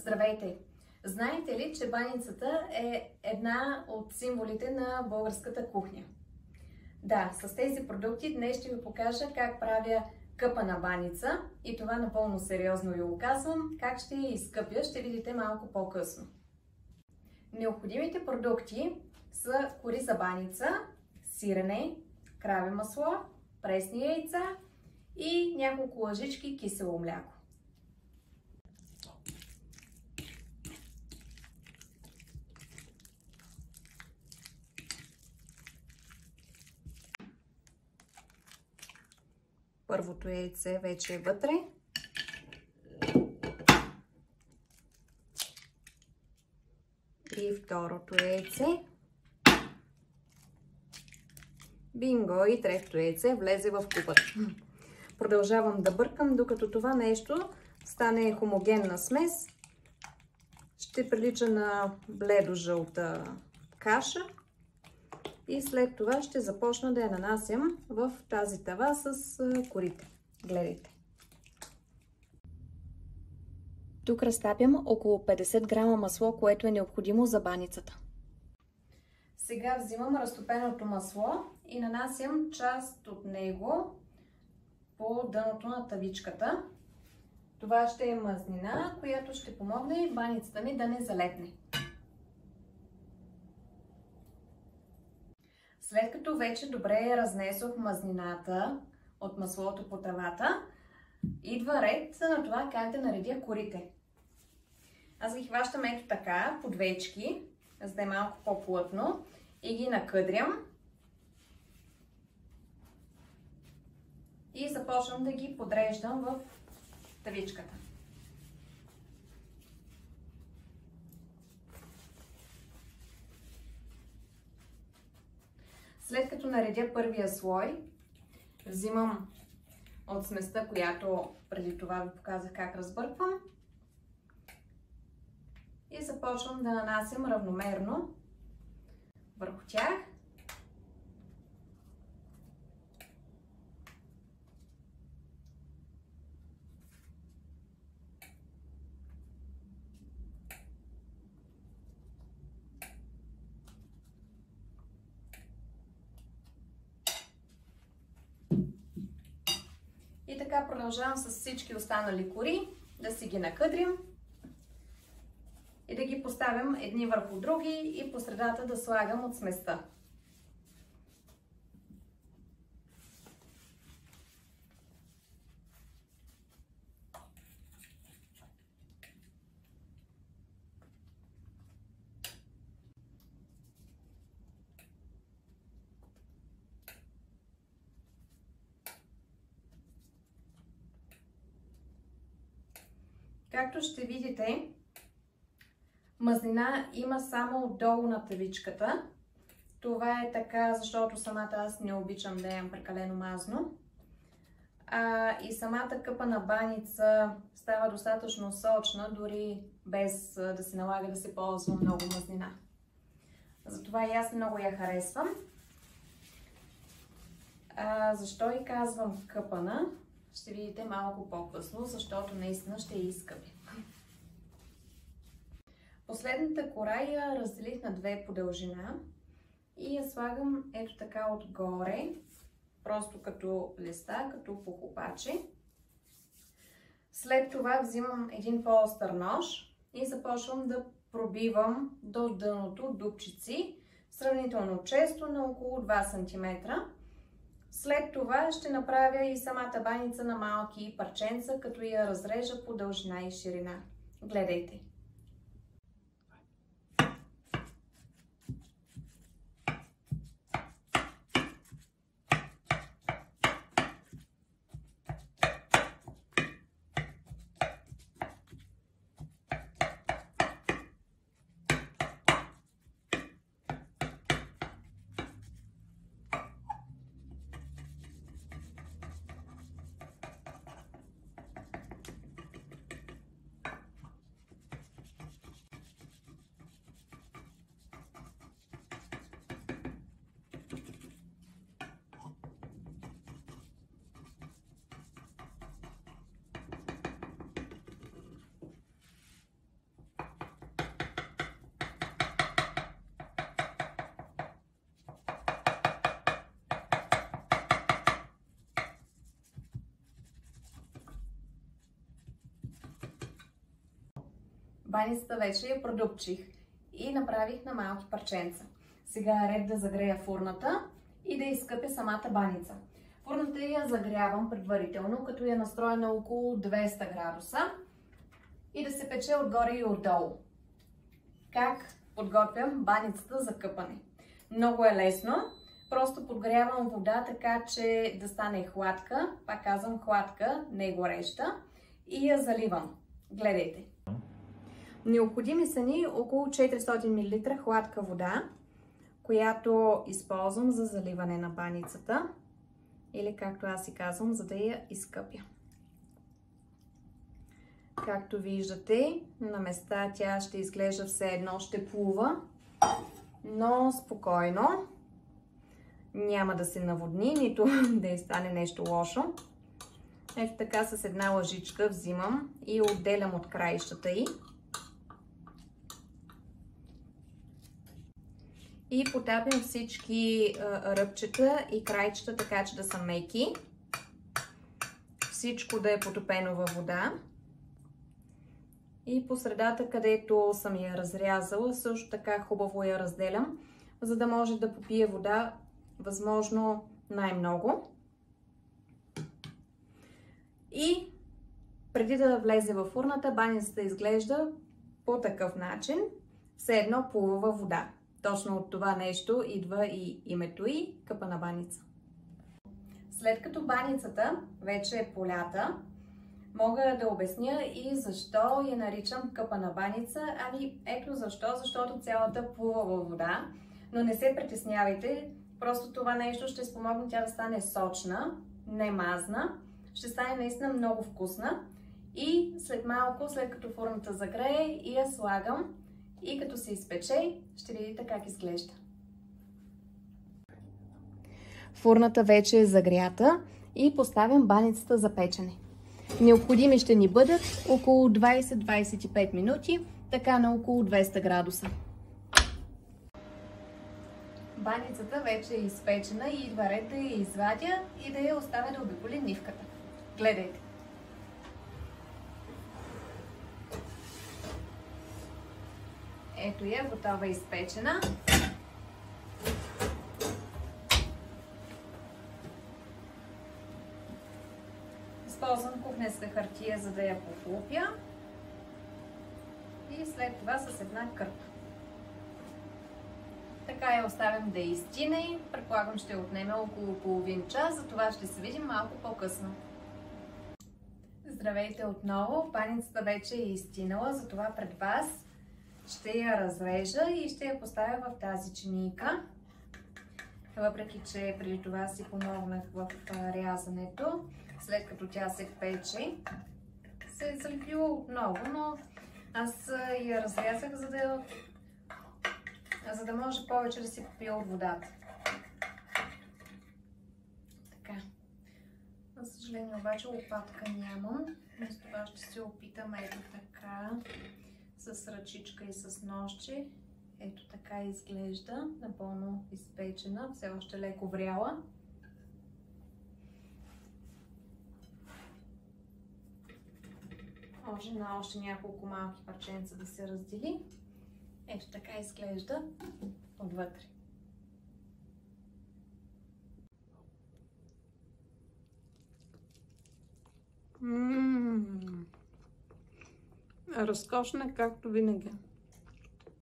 Здравейте! Знаете ли, че баницата е една от символите на българската кухня? Да, с тези продукти днес ще ви покажа как правя къпана баница и това напълно сериозно ви го казвам. Как ще я изкъпя, ще видите малко по-късно. Необходимите продукти са кори за баница, сирене, краве масло, пресни яйца и няколко лъжички кисело мляко. Първото яйце вече е вътре. И второто яйце. Бинго! И третото яйце влезе в купата. Продължавам да бъркам, докато това нещо стане хомогенна смес. Ще прилича на бледо-жълта каша. И след това ще започна да я нанасям в тази тава с корите. Гледайте. Тук разтапям около 50 грама масло, което е необходимо за баницата. Сега взимам разтопеното масло и нанасям част от него по дъното на тавичката. Това ще е мазнина, която ще помогне баницата ми да не залепне. След като вече добре разнесох мазнината от маслото по тавата, идва ред на това как да наредя корите. Аз ги хващам ето така, по двечки, за да е малко по-плътно, и ги накъдрям. И започвам да ги подреждам в тавичката. След като наредя първия слой, взимам от сместа, която преди това ви показах как разбърквам, и започвам да нанасям равномерно върху тях. И така продължавам с всички останали кори да си ги накъдрим и да ги поставям едни върху други и по средата да слагам от сместа. Както ще видите, мазнина има само отдолу на тавичката. Това е така, защото самата аз не обичам да ям прекалено мазно. И самата къпана баница става достатъчно сочна, дори без да се налага да се ползва много мазнина. Затова и аз много я харесвам. Защо и казвам къпана? Ще видите малко по-късно, защото наистина ще я изкъпя. Последната кора я разделих на две по дължина и я слагам ето така отгоре, просто като листа, като похлопаче. След това взимам един по-остър нож и започвам да пробивам до дъното дупчици, сравнително често, на около 2 см. След това ще направя и самата баница на малки парченца, като я разрежа по дължина и ширина. Гледайте! Баницата вече я продупчих и направих на малки парченца. Сега е ред да загрея фурната и да изкъпя самата баница. Фурната я загрявам предварително, като я настроя на около 200 градуса и да се пече отгоре и отдолу. Как подготвям баницата за къпане? Много е лесно. Просто подгрявам вода, така че да стане хладка. Пак казвам хладка, не гореща. И я заливам. Гледайте. Необходими са ни около 400 мл хладка вода, която използвам за заливане на баницата. Или както аз си казвам, за да я изкъпя. Както виждате, на места тя ще изглежда все едно ще плува, но спокойно. Няма да се наводни, нито да й стане нещо лошо. Ето така с една лъжичка взимам и отделям от краищата й. И потапям всички ръбчета и крайчета, така че да са меки. Всичко да е потопено във вода. И по средата, където съм я разрязала, също така хубаво я разделям, за да може да попие вода възможно най-много. И преди да влезе във фурната, баницата изглежда по такъв начин, все едно плува във вода. Точно от това нещо идва и името й къпана баница. След като баницата вече е полята, мога да обясня и защо я наричам къпана баница. Ами ето защо, защото цялата плува във вода, но не се притеснявайте, просто това нещо ще спомогне тя да стане сочна, не мазна, ще стане наистина много вкусна и след малко, след като фурната загрее, и я слагам и като се изпече, ще видите как изглежда. Фурната вече е загрята и поставям баницата за печене. Необходими ще ни бъдат около 20-25 минути, така на около 200 градуса. Баницата вече е изпечена и идва ред да я извадя и да я оставя да обиколи нивката. Гледайте! Ето я, готова и изпечена. Използвам кухненска хартия, за да я похлупя. И след това с една кърпа. Така я оставям да изстине. Предполагам, ще отнеме около половин час, затова ще се видим малко по-късно. Здравейте отново! Баницата вече е изстинала, затова пред вас ще я разрежа и ще я поставя в тази чинийка. Въпреки че преди това си помогнах в рязането, след като тя се пече, се е залепила отново, но аз я разрязах, за да може повече да си попие от водата. Така. За съжаление обаче лопатка нямам, но с това ще се опитам ето така, с ръчичка и с ножче. Ето така изглежда, напълно изпечена, все още леко вряла. Може на още няколко малки парченца да се раздели. Ето така изглежда отвътре. Разкошна, както винаги.